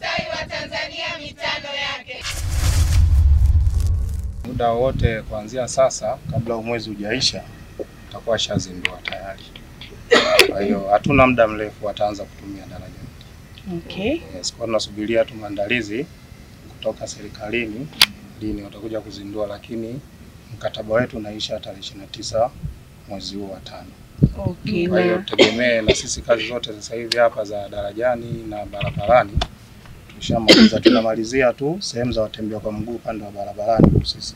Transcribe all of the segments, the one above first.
ustawi wa Tanzania mitano yake. Muda wote kuanzia sasa, kabla mwezi hujaisha, tutakuwa shazindua tayari. Kwa hiyo hatuna muda mrefu wataanza kutumia daraja. Okay. Yes, kwa tunasubiria tu maandalizi kutoka serikalini lini watakuja kuzindua, lakini mkataba wetu unaisha tarehe 29 mwezi huu wa 5. Okay. Kwa hiyo tegemee na sisi kazi zote sasa hivi hapa za darajani na barabarani tushamaliza, tunamalizia tu sehemu za watembea kwa mguu pande wa barabarani kwa sisi.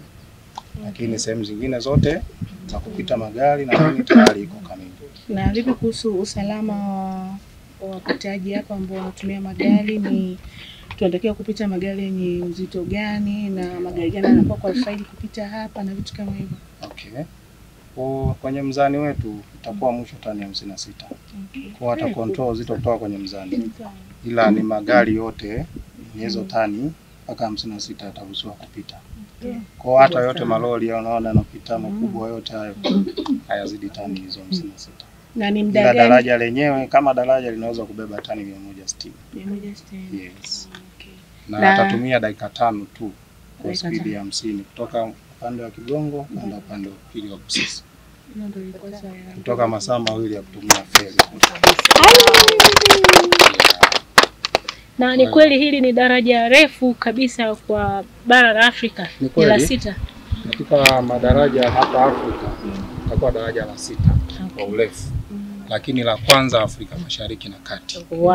Lakini sehemu zingine zote za kupita magari na nini tayari iko kamili. Na vipi kuhusu usalama wa wapitaji hapa ambao wanatumia magari? Ni tunatakiwa kupita magari yenye uzito gani na magari gani yanakuwa qualified kupita hapa na vitu kama hivyo? Okay. Kwenye mzani wetu itakuwa mwisho tani 56. Okay. Kwa hata control uzito kutoka kwenye mzani. Ila ni magari yote ni hizo tani mpaka 56 yataruhusiwa kupita. Kwa hata yote malori unaona yanapita makubwa yote hayo hayazidi tani hizo 56. Na ni muda gani? Daraja lenyewe kama daraja linaweza kubeba tani 160. 160. Yes. Okay. Na atatumia dakika 5 tu kwa spidi ya 50 kutoka upande wa Kigongo kwenda upande wa pili wa Busisi. Ndio ilikuwa sawa. Kutoka masaa mawili ya kutumia feri. Na ni kweli hili ni daraja refu kabisa kwa bara la Afrika. Ni la 6. Katika madaraja hapa Afrika itakuwa daraja la 6 kwa urefu. Lakini la kwanza Afrika Mashariki na Kati. Wow.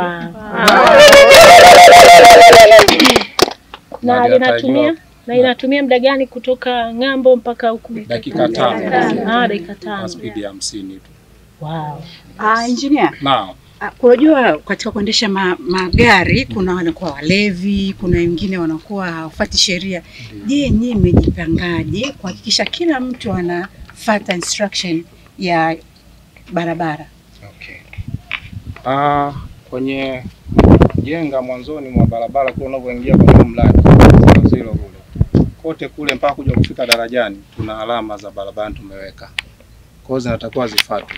Na inatumia muda gani kutoka ng'ambo mpaka huku? Dakika 5. Dakika 5. Kwa spidi ya 50 tu. Wow. Engineer. Naam. Unajua katika kuendesha magari kuna wanakuwa walevi, kuna wengine wanakuwa hawafuati sheria. Je, nyinyi mmejipangaje kuhakikisha kila mtu anafuata instruction ya barabara? Okay. Kwenye jenga mwanzoni mwa barabara kwa unapoingia kwenye mradi zero kule. Kote kule mpaka kuja kufika darajani tuna alama za barabara tumeweka. Kwa hiyo zinatakiwa zifuatwe.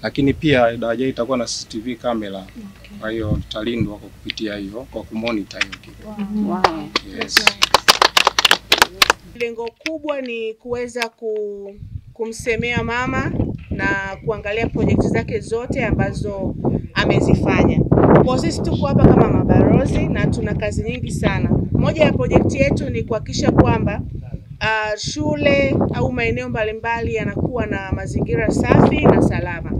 Lakini pia daraja hii itakuwa na CCTV kamera. Kwa hiyo tutalindwa kwa kupitia hivyo, kwa kumonitor hiyo kitu. Wow. Yes. Lengo kubwa ni kuweza kumsemea mama na kuangalia projekti zake zote ambazo amezifanya. Kwa sisi tuko hapa kama mabalozi na tuna kazi nyingi sana. Moja ya projekti yetu ni kuhakikisha kwamba shule au maeneo mbalimbali yanakuwa na mazingira safi na salama.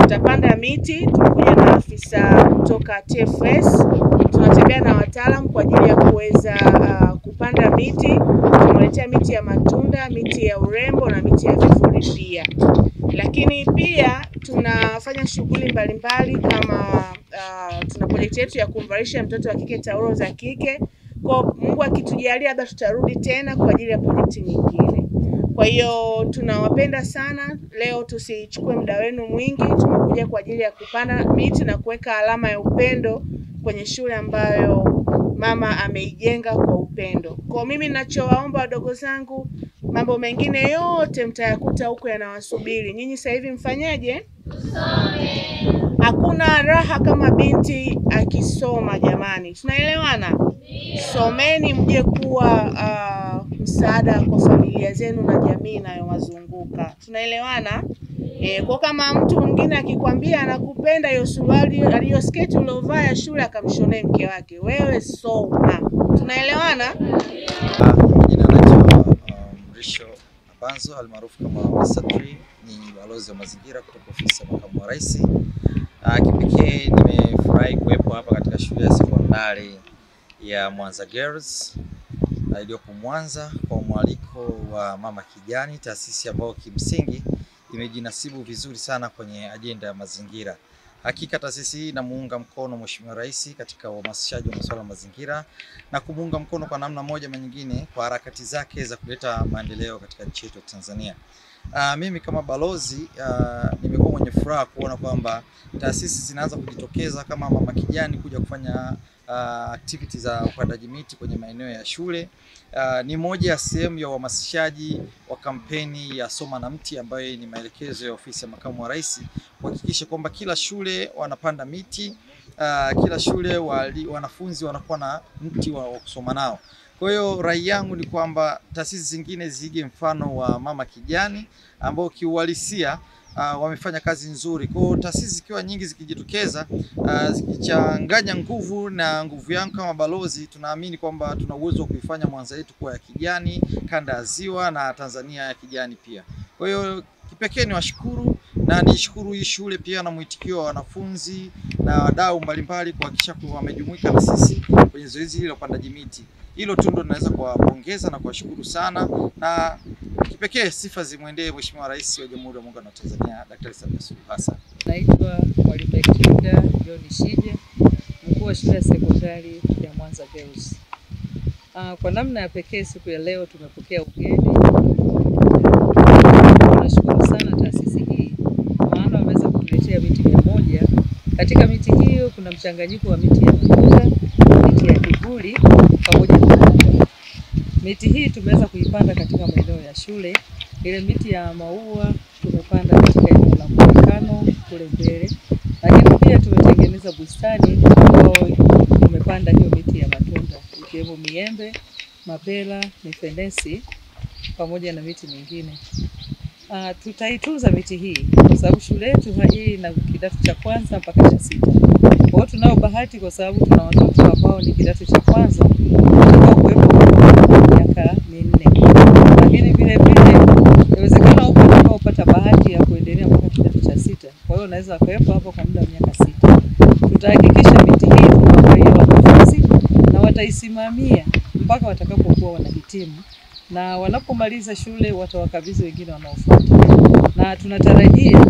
Tutapanda miti, tunakuja na afisa kutoka TFS, tunatembea na wataalamu kwa ajili ya kuweza kupanda miti. Tunaletea miti ya matunda, miti ya urembo na miti ya vivuli pia. Lakini pia tunafanya shughuli mbalimbali kama tuna project yetu ya kumvalisha mtoto wa kike taulo za kike. Kwa Mungu akitujalia labda tutarudi tena kwa ajili ya project nyingine. Kwa hiyo tunawapenda sana. Leo tusichukue muda wenu mwingi, tumekuja kwa ajili ya kupanda miti na kuweka alama ya upendo kwenye shule ambayo mama ameijenga kwa upendo. Kwa mimi ninachowaomba wadogo zangu, mambo mengine yote mtayakuta huko yanawasubiri. Nyinyi sasa hivi mfanyaje? Tusome. Hakuna raha kama binti akisoma jamani. Tunaelewana? Someni mje kuwa msaada kwa familia zenu na jamii inayowazunguka. Tunaelewana? Kwa kama mtu mwingine akikwambia anakupenda hiyo suruali aliyo sketi uliovaa ya shule akamshonee mke wake, wewe soma. Tunaelewana? Jina naitwa Mrisho Abanzo almaarufu kama Satri, ni balozi wa mazingira kutoka ofisi ya makamu wa rais. Kipekee nimefurahi kuwepo hapa katika shule ya sekondari ya Mwanza Girls iliyopo Mwanza kwa mwaliko wa Mama Kijani, taasisi ambayo kimsingi imejinasibu vizuri sana kwenye ajenda ya mazingira. Hakika taasisi hii inamuunga mkono Mheshimiwa Rais katika uhamasishaji wa masuala ya mazingira na kumuunga mkono kwa namna moja ama nyingine kwa harakati zake za kuleta maendeleo katika nchi yetu ya Tanzania. Mimi kama balozi nimekuwa mwenye furaha kuona kwamba taasisi zinaanza kujitokeza kama Mama Kijani kuja kufanya activities za upandaji miti kwenye maeneo ya shule. Ni moja ya sehemu ya uhamasishaji wa kampeni ya Soma na Mti ambayo ni maelekezo ya ofisi ya makamu wa rais kuhakikisha kwamba kila shule wanapanda miti kila shule wanafunzi wanakuwa na mti wa kusoma nao. Kwa hiyo rai yangu ni kwamba taasisi zingine ziige mfano wa Mama Kijani ambao kiuhalisia wamefanya kazi nzuri. Kwa hiyo taasisi zikiwa nyingi zikijitokeza, zikichanganya nguvu na nguvu yangu kama balozi, tunaamini kwamba tuna uwezo wa kuifanya Mwanza yetu kuwa ya kijani, kanda ya Ziwa na Tanzania ya kijani pia. Kwa hiyo kipekee ni washukuru na nishukuru hii shule pia na mwitikio wa wanafunzi na wadau mbalimbali kuhakikisha kuwa wamejumuika na sisi kwenye zoezi hili la upandaji miti. Hilo tu ndo tunaweza kuwapongeza na kuwashukuru sana, na kipekee sifa zimwendee Mheshimiwa Rais wa Jamhuri ya Muungano wa Tanzania Daktari Samia Suluhu Hassan. Naitwa Mwalimu Bekinda John Shije, mkuu wa shule ya sekondari ya Mwanza Girls. Kwa namna ya pekee siku ya leo tumepokea ugeni. Tunashukuru sana taasisi hii maana wameweza kutuletea miti 100. Katika miti hiyo kuna mchanganyiko wa miti ya matunda, miti ya kivuli pamoja na maua. Miti hii tumeweza kuipanda katika maeneo ya shule. Ile miti ya maua tumepanda katika eneo la muonekano kule mbele. Lakini pia tumetengeneza bustani ambayo tumepanda hiyo miti ya matunda ikiwemo miembe, mapera, mifenesi pamoja na miti mingine. Tutaitunza miti hii kwa sababu shule yetu hii ina kidato cha kwanza mpaka cha 6. Kwa hiyo tunao bahati kwa sababu tuna watoto ambao ni kidato cha kwanza watakao kuwepo kwa miaka 4. Lakini vile vile inawezekana upo utakaopata bahati ya kuendelea mpaka kidato cha 6. Kwa hiyo unaweza kuwepo hapo kwa muda wa miaka 6. Tutahakikisha miti hii tunawapa wanafunzi na wataisimamia mpaka watakapokuwa wanahitimu. Na wanapomaliza shule watawakabidhi wengine wanaofuata. Na tunatarajia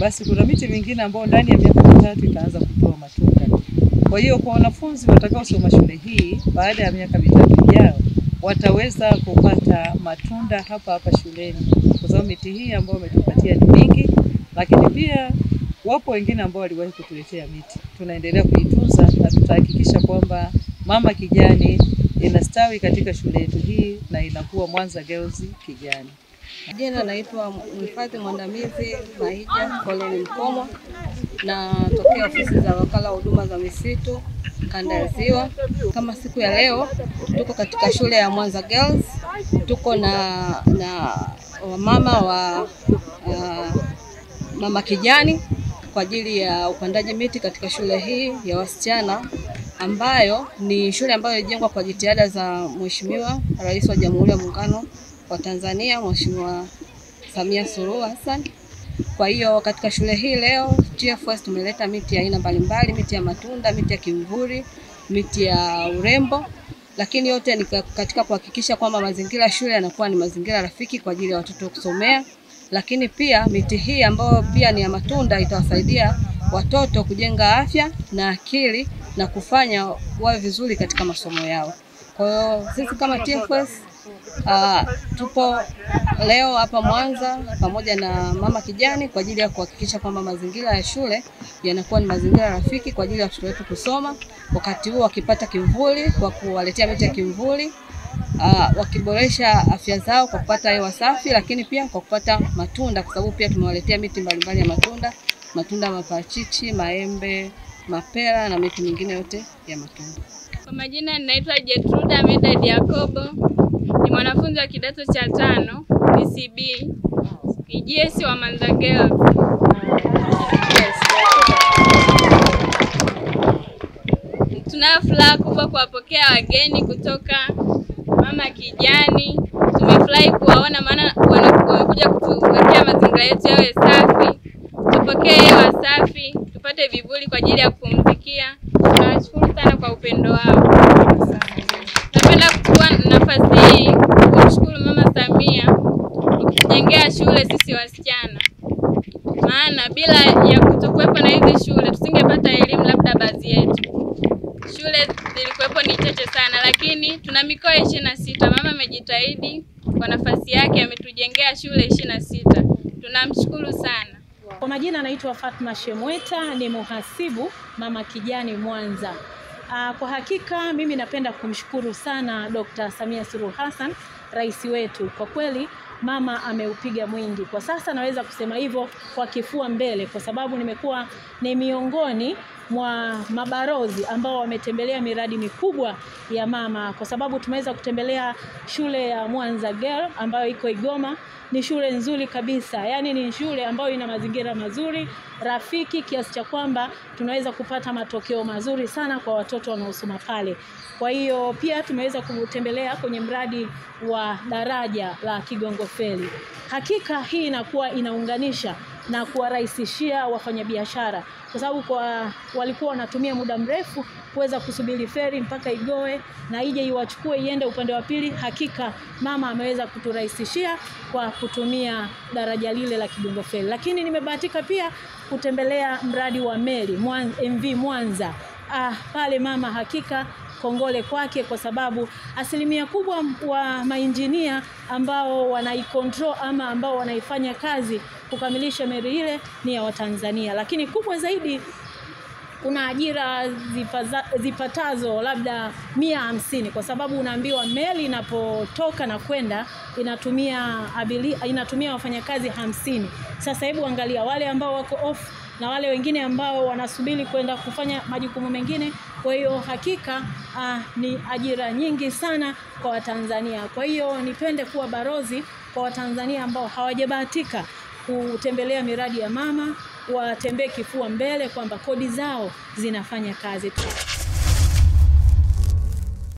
basi kuna miti mingine ambayo ndani ya miaka 3 itaanza kutoa matunda. Kwa hiyo kwa wanafunzi watakaosoma shule hii baada ya miaka 3 ijayo wataweza kupata matunda hapa shuleni. Kwa sababu miti hii ambayo umetupatia ni mingi, lakini pia wapo wengine ambao waliwahi kutuletea miti. Tunaendelea kuitunza na tutahakikisha kwamba Mama Kijani inastawi katika shule yetu hii na inakuwa Mwanza Girls kijani. Jina naitwa mhifadhi mwandamizi Maija Koloni Mkomo, na tokea ofisi za wakala wa huduma za misitu kanda ya Ziwa. Kama siku ya leo tuko katika shule ya Mwanza Girls, tuko na wamama wa Mama Kijani kwa ajili ya upandaji miti katika shule hii ya wasichana, ambayo ni shule ambayo ilijengwa kwa jitihada za Mheshimiwa Rais wa Jamhuri ya Muungano wa Tanzania Mheshimiwa Samia Suluhu Hassan. Kwa hiyo katika shule hii leo TFS tumeleta miti ya aina mbalimbali, miti ya matunda, miti ya kimvuli, miti ya urembo, lakini yote ni katika kuhakikisha kwamba mazingira ya shule yanakuwa ni mazingira rafiki kwa ajili ya watoto kusomea. Lakini pia miti hii ambayo pia ni ya matunda itawasaidia watoto kujenga afya na akili na kufanya wawe vizuri katika masomo yao. Kwa hiyo sisi kama TFS tupo leo hapa Mwanza pamoja na Mama Kijani kwa ajili ya kuhakikisha kwamba mazingira ya shule yanakuwa ni mazingira rafiki kwa ajili ya watoto wetu kusoma, wakati huo wakipata kimvuli kwa kuwaletea miti ya kimvuli, wakiboresha afya zao kwa kupata hewa safi, lakini pia kwa kupata matunda kwa sababu pia tumewaletea miti mbalimbali ya matunda maparachichi, maembe, mapera na miti mingine yote ya matunda. Kwa majina ninaitwa Jetruda Medad Yakobo, ni mwanafunzi wa kidato cha 5 PCB EGS wa Mwanza Girls. Tunayo furaha kubwa kuwapokea wageni kutoka Mama Kijani. Tumefurahi kuwaona maana wamekuja kutuwekea mazingira yetu yawe safi. Tupokee hewa safi, tupate vivuli kwa ajili ya kupumzikia. Tunashukuru sana kwa upendo wao. Napenda kuchukua nafasi hii kumshukuru Mama Samia kwa kutujengea shule sisi wasichana. Maana bila ya kutokuwepo na hizi shule tusingepata elimu labda baadhi yetu. Shule zilikuwepo ni chache sana, lakini tuna mikoa 26. Mama amejitahidi kwa nafasi yake, ametujengea shule 26. Tunamshukuru sana. Kwa majina anaitwa Fatma Shemweta, ni muhasibu Mama Kijani Mwanza. Kwa hakika mimi napenda kumshukuru sana Dr. Samia Suluhu Hassan, rais wetu. Kwa kweli mama ameupiga mwingi. Kwa sasa naweza kusema hivyo kwa kifua mbele, kwa sababu nimekuwa ni miongoni mwa mabarozi ambao wametembelea miradi mikubwa ya mama, kwa sababu tumeweza kutembelea shule ya Mwanza Girl ambayo iko Igoma. Ni shule nzuri kabisa, yani ni shule ambayo ina mazingira mazuri, rafiki, kiasi cha kwamba tunaweza kupata matokeo mazuri sana kwa watoto wanaosoma pale. Kwa hiyo pia tumeweza kutembelea kwenye mradi wa daraja la Kigongo Feri. Hakika hii inakuwa inaunganisha na kuwarahisishia wafanyabiashara, kwa sababu walikuwa wanatumia muda mrefu kuweza kusubiri feri mpaka igoe na ije iwachukue iende upande wa pili. Hakika mama ameweza kuturahisishia kwa kutumia daraja lile la Kigongo Feri. Lakini nimebahatika pia kutembelea mradi wa meli MV Mwanza. Pale mama hakika kongole kwake, kwa sababu asilimia kubwa wa mainjinia ambao wanaikontrol ama ambao wanaifanya kazi kukamilisha meli ile ni ya Watanzania. Lakini kubwa zaidi, kuna ajira zipatazo labda 150, kwa sababu unaambiwa meli inapotoka na kwenda inatumia wafanyakazi 50. Sasa hebu angalia wale ambao wako off na wale wengine ambao wanasubiri kwenda kufanya majukumu mengine. Kwa hiyo hakika ni ajira nyingi sana kwa Watanzania. Kwa hiyo nipende kuwa barozi kwa Watanzania ambao hawajabahatika kutembelea miradi ya mama, watembee kifua mbele kwamba kodi zao zinafanya kazi.